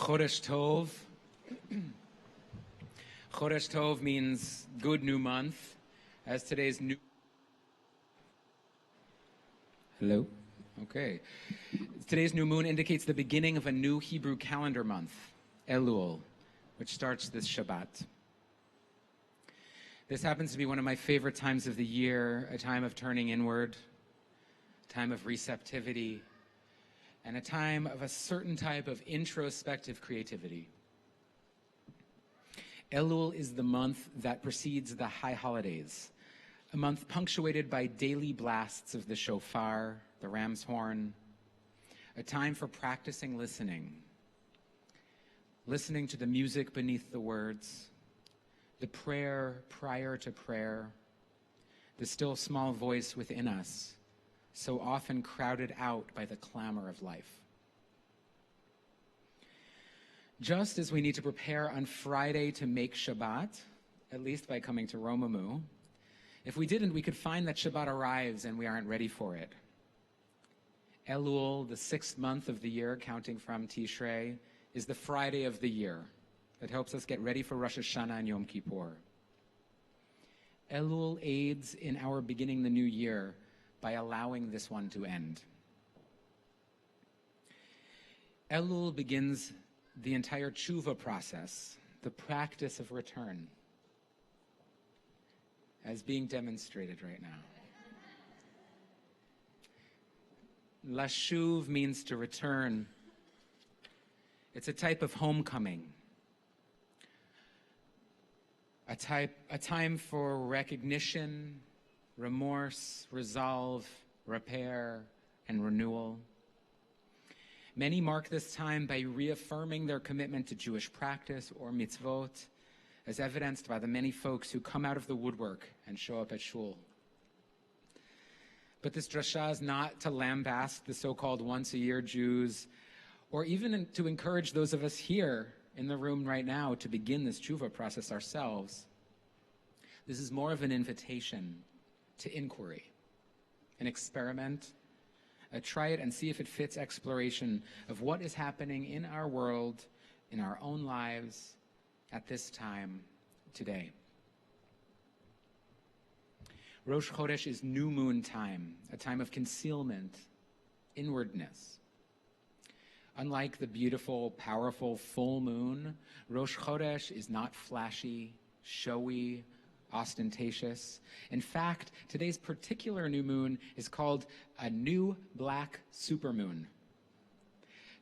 Chodesh Tov. Chodesh Tov means good new month, as today's new... Hello? Okay. Today's new moon indicates the beginning of a new Hebrew calendar month, Elul, which starts this Shabbat. This happens to be one of my favorite times of the year, a time of turning inward, a time of receptivity, and a time of a certain type of introspective creativity. Elul is the month that precedes the high holidays, a month punctuated by daily blasts of the shofar, the ram's horn, a time for practicing listening to the music beneath the words, the prayer prior to prayer, the still small voice within us, so often crowded out by the clamor of life. Just as we need to prepare on Friday to make Shabbat, at least by coming to Romamu, if we didn't, we could find that Shabbat arrives and we aren't ready for it. Elul, the 6th month of the year, counting from Tishrei, is the Friday of the year that helps us get ready for Rosh Hashanah and Yom Kippur. Elul aids in our beginning the new year by allowing this one to end. Elul begins the entire tshuva process, the practice of return, as being demonstrated right now. Lashuv means to return. It's a type of homecoming, a time for recognition, remorse, resolve, repair, and renewal. Many mark this time by reaffirming their commitment to Jewish practice or mitzvot, as evidenced by the many folks who come out of the woodwork and show up at shul. But this drasha is not to lambaste the so-called once-a-year Jews, or even to encourage those of us here in the room right now to begin this tshuva process ourselves. This is more of an invitation to inquiry, an experiment, a try it and see if it fits exploration of what is happening in our world, in our own lives, at this time, today. Rosh Chodesh is new moon time, a time of concealment, inwardness. Unlike the beautiful, powerful full moon, Rosh Chodesh is not flashy, showy, ostentatious. In fact, today's particular new moon is called a new black supermoon.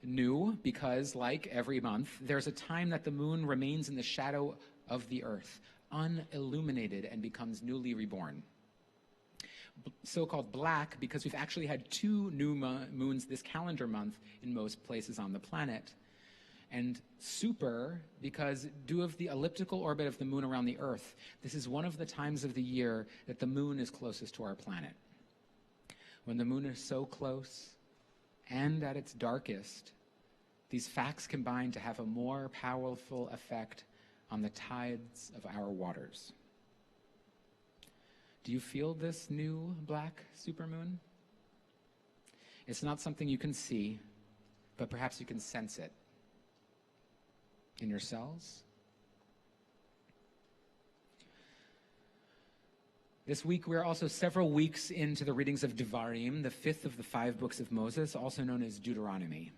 New because, like every month, there's a time that the moon remains in the shadow of the earth, unilluminated, and becomes newly reborn. So-called black because we've actually had 2 new moons this calendar month in most places on the planet. And super because due to the elliptical orbit of the moon around the earth, this is one of the times of the year that the moon is closest to our planet. When the moon is so close and at its darkest, these facts combine to have a more powerful effect on the tides of our waters. Do you feel this new black supermoon? It's not something you can see, but perhaps you can sense it in your cells. This week, we're also several weeks into the readings of Devarim, the 5th of the 5 books of Moses, also known as Deuteronomy.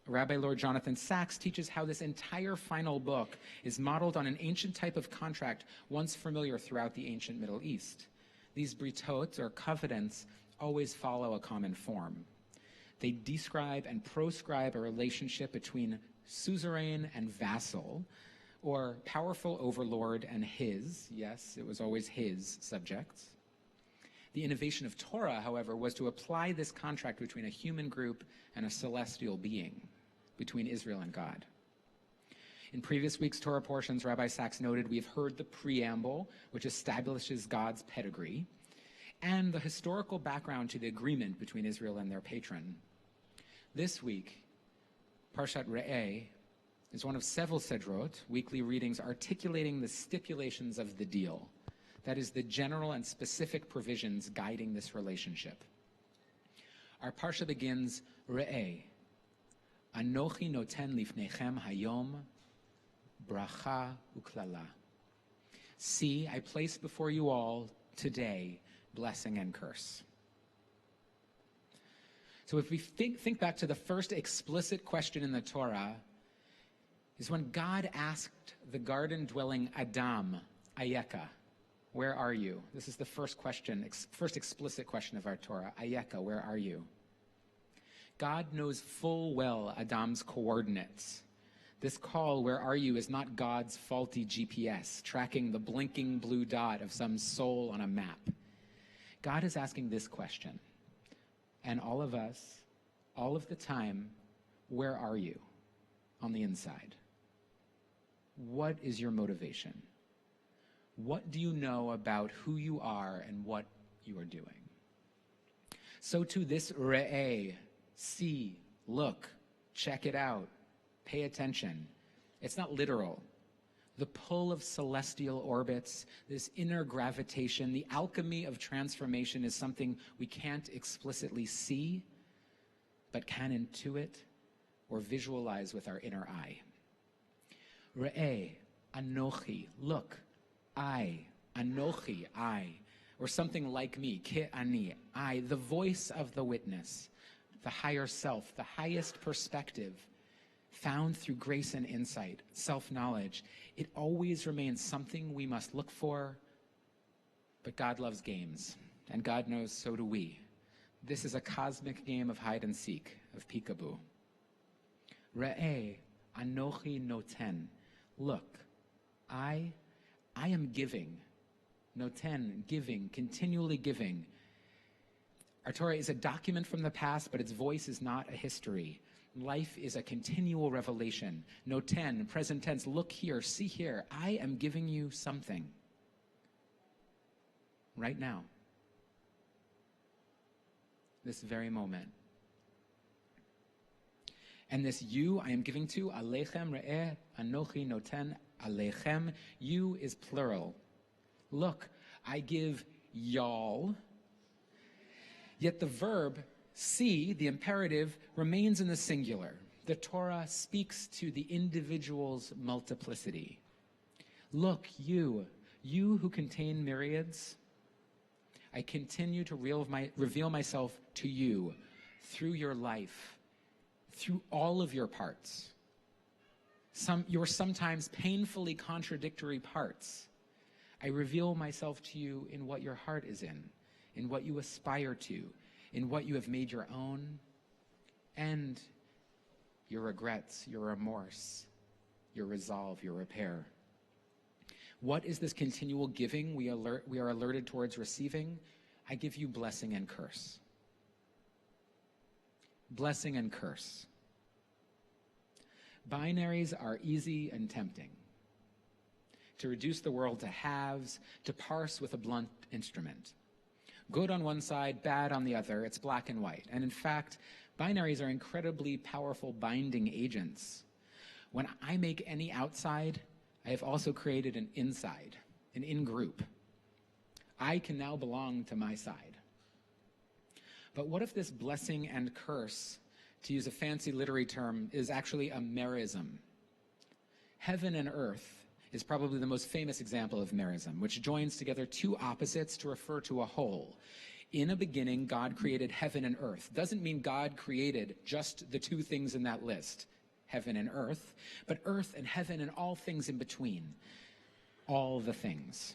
Rabbi Lord Jonathan Sachs teaches how this entire final book is modeled on an ancient type of contract once familiar throughout the ancient Middle East. These britot, or covenants, always follow a common form. They describe and proscribe a relationship between suzerain and vassal, or powerful overlord and his, yes, it was always his, subjects. The innovation of Torah, however, was to apply this contract between a human group and a celestial being, between Israel and God. In previous week's Torah portions, Rabbi Sachs noted we have heard the preamble, which establishes God's pedigree, and the historical background to the agreement between Israel and their patron. This week, Parshat Re'eh is one of several sedrot, weekly readings articulating the stipulations of the deal. That is, the general and specific provisions guiding this relationship. Our parsha begins, Re'eh, Anochi noten lifnechem hayom bracha uklala. See, I place before you all today blessing and curse. So if we think back to the first explicit question in the Torah, is when God asked the garden-dwelling Adam, Ayeka, where are you? This is the first question, first explicit question of our Torah. Ayeka, where are you? God knows full well Adam's coordinates. This call, where are you, is not God's faulty GPS, tracking the blinking blue dot of some soul on a map. God is asking this question. And all of us, all of the time, where are you on the inside? What is your motivation? What do you know about who you are and what you are doing? So too this re'eh, see, look, check it out, pay attention. It's not literal. The pull of celestial orbits, this inner gravitation, the alchemy of transformation is something we can't explicitly see, but can intuit or visualize with our inner eye. Re'eh, anochi, look, I, anochi, I, or something like me, ke ani, I, the voice of the witness, the higher self, the highest perspective, found through grace and insight, self-knowledge. It always remains something we must look for, but God loves games, and God knows so do we. This is a cosmic game of hide and seek, of peekaboo. Re'eh, anochi noten. Look, I am giving. Noten, giving, continually giving. Our Torah is a document from the past, but its voice is not a history. Life is a continual revelation. Noten, present tense, look here, see here. I am giving you something. Right now. This very moment. And this you I am giving to, alechem re'eh, anochi noten, alechem. You is plural. Look, I give y'all. Yet the verb see, the imperative, remains in the singular. The Torah speaks to the individual's multiplicity. Look, you who contain myriads, I continue to reveal myself to you through your life, through all of your parts. Your sometimes painfully contradictory parts. I reveal myself to you in what your heart is in what you aspire to, in what you have made your own, and your regrets, your remorse, your resolve, your repair. What is this continual giving we are alerted towards receiving? I give you blessing and curse. Blessing and curse. Binaries are easy and tempting. To reduce the world to halves, to parse with a blunt instrument. Good on one side, bad on the other, it's black and white. And in fact, binaries are incredibly powerful binding agents. When I make any outside, I have also created an inside, an in-group. I can now belong to my side. But what if this blessing and curse, to use a fancy literary term, is actually a merism? Heaven and earth is probably the most famous example of merism, which joins together two opposites to refer to a whole. In a beginning, God created heaven and earth. Doesn't mean God created just the two things in that list, heaven and earth, but earth and heaven and all things in between, all the things.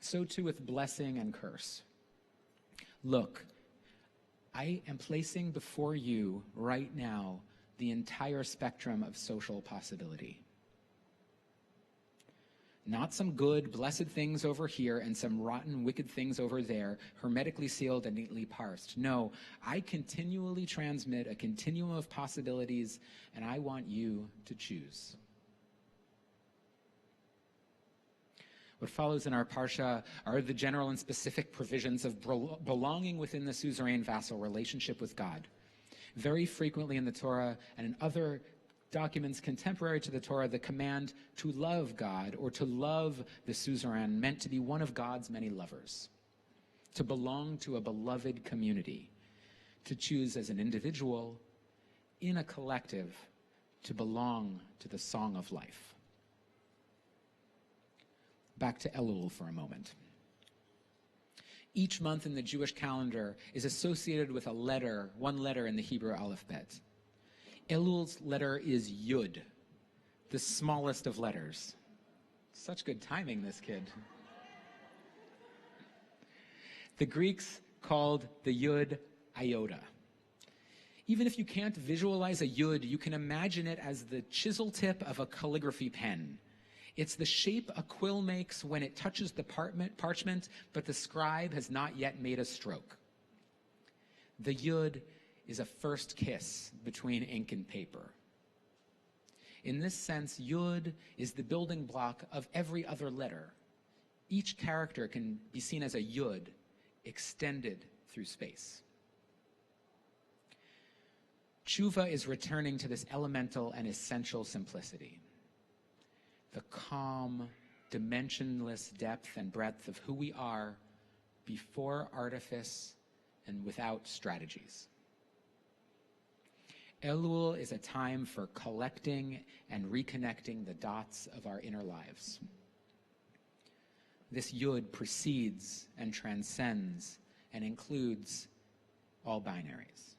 So too with blessing and curse. Look, I am placing before you right now the entire spectrum of social possibility. Not some good, blessed things over here and some rotten, wicked things over there, hermetically sealed and neatly parsed. No, I continually transmit a continuum of possibilities, and I want you to choose. What follows in our parsha are the general and specific provisions of belonging within the suzerain vassal relationship with God. Very frequently in the Torah and in other documents contemporary to the Torah, the command to love God or to love the suzerain meant to be one of God's many lovers, to belong to a beloved community, to choose as an individual in a collective to belong to the song of life. Back to Elul for a moment. Each month in the Jewish calendar is associated with a letter, one letter in the Hebrew alphabet. Elul's letter is Yud, the smallest of letters. Such good timing, this kid. The Greeks called the Yud iota. Even if you can't visualize a Yud, you can imagine it as the chisel tip of a calligraphy pen. It's the shape a quill makes when it touches the parchment, but the scribe has not yet made a stroke. The Yud is a first kiss between ink and paper. In this sense, Yud is the building block of every other letter. Each character can be seen as a Yud extended through space. Tshuva is returning to this elemental and essential simplicity. The calm, dimensionless depth and breadth of who we are before artifice and without strategies. Elul is a time for collecting and reconnecting the dots of our inner lives. This Yud precedes and transcends and includes all binaries.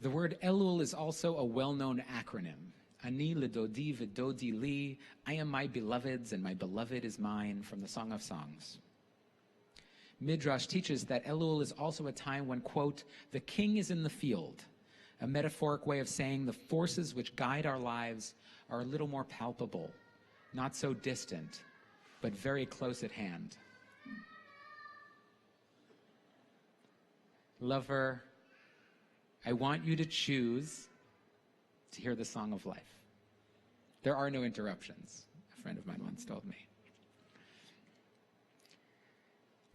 The word Elul is also a well-known acronym. Ani lidodi v'dodi li, I am my beloved's and my beloved is mine, from the Song of Songs. Midrash teaches that Elul is also a time when, quote, the king is in the field, a metaphoric way of saying the forces which guide our lives are a little more palpable, not so distant, but very close at hand. Lover, I want you to choose to hear the song of life. There are no interruptions, a friend of mine once told me.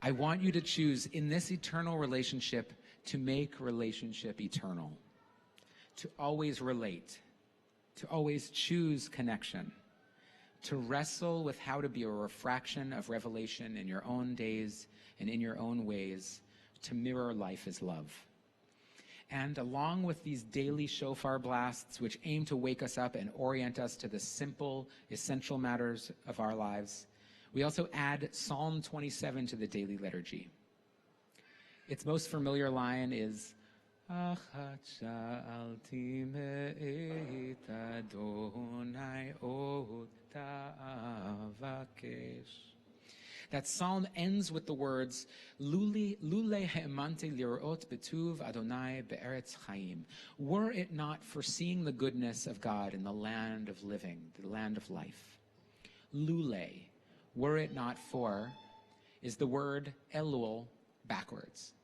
I want you to choose in this eternal relationship to make relationship eternal, to always relate, to always choose connection, to wrestle with how to be a refraction of revelation in your own days and in your own ways, to mirror life as love. And along with these daily shofar blasts, which aim to wake us up and orient us to the simple, essential matters of our lives, we also add Psalm 27 to the daily liturgy. Its most familiar line is, Achat sha'alti me'et Adonai od ta'avakesh. That psalm ends with the words, Lule ha'emante lirot betuv Adonai be'eretz chaim. Were it not for seeing the goodness of God in the land of living, the land of life. Lule, were it not for, is the word Elul backwards,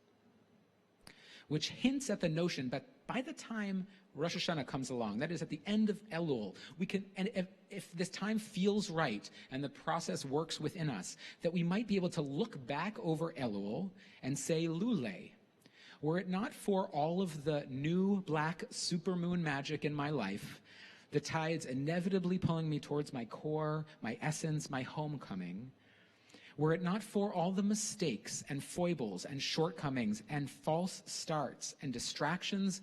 which hints at the notion that by the time Rosh Hashanah comes along, that is at the end of Elul, we can, and if this time feels right and the process works within us, that we might be able to look back over Elul and say, Lule, were it not for all of the new black supermoon magic in my life, the tides inevitably pulling me towards my core, my essence, my homecoming, were it not for all the mistakes and foibles and shortcomings and false starts and distractions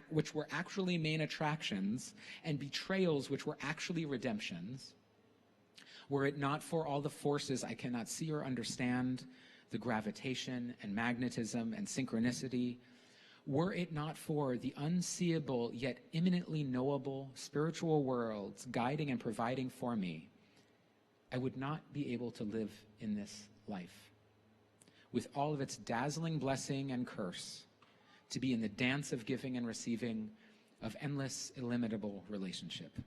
which were actually main attractions and betrayals which were actually redemptions, were it not for all the forces I cannot see or understand, the gravitation and magnetism and synchronicity, were it not for the unseeable yet imminently knowable spiritual worlds guiding and providing for me, I would not be able to live in this life, with all of its dazzling blessing and curse, to be in the dance of giving and receiving, of endless, illimitable relationship,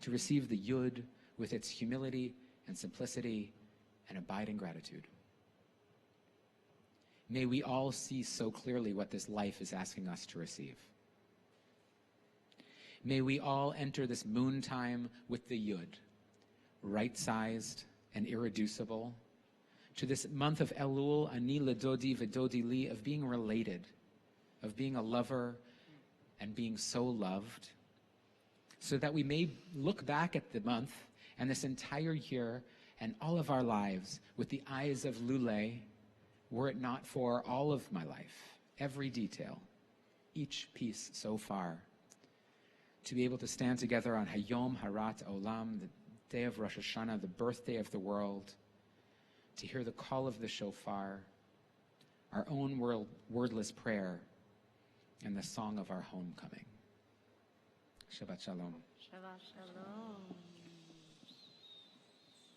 to receive the Yud with its humility and simplicity and abiding gratitude. May we all see so clearly what this life is asking us to receive. May we all enter this moon time with the Yud, right-sized and irreducible, to this month of Elul, Ani ledodi v'dodi li, of being related, of being a lover and being so loved, so that we may look back at the month and this entire year and all of our lives with the eyes of Lule, were it not for all of my life, every detail, each piece so far. To be able to stand together on Hayom Harat Olam, the day of Rosh Hashanah, the birthday of the world, to hear the call of the shofar, our own wordless prayer, and the song of our homecoming. Shabbat Shalom. Shabbat Shalom.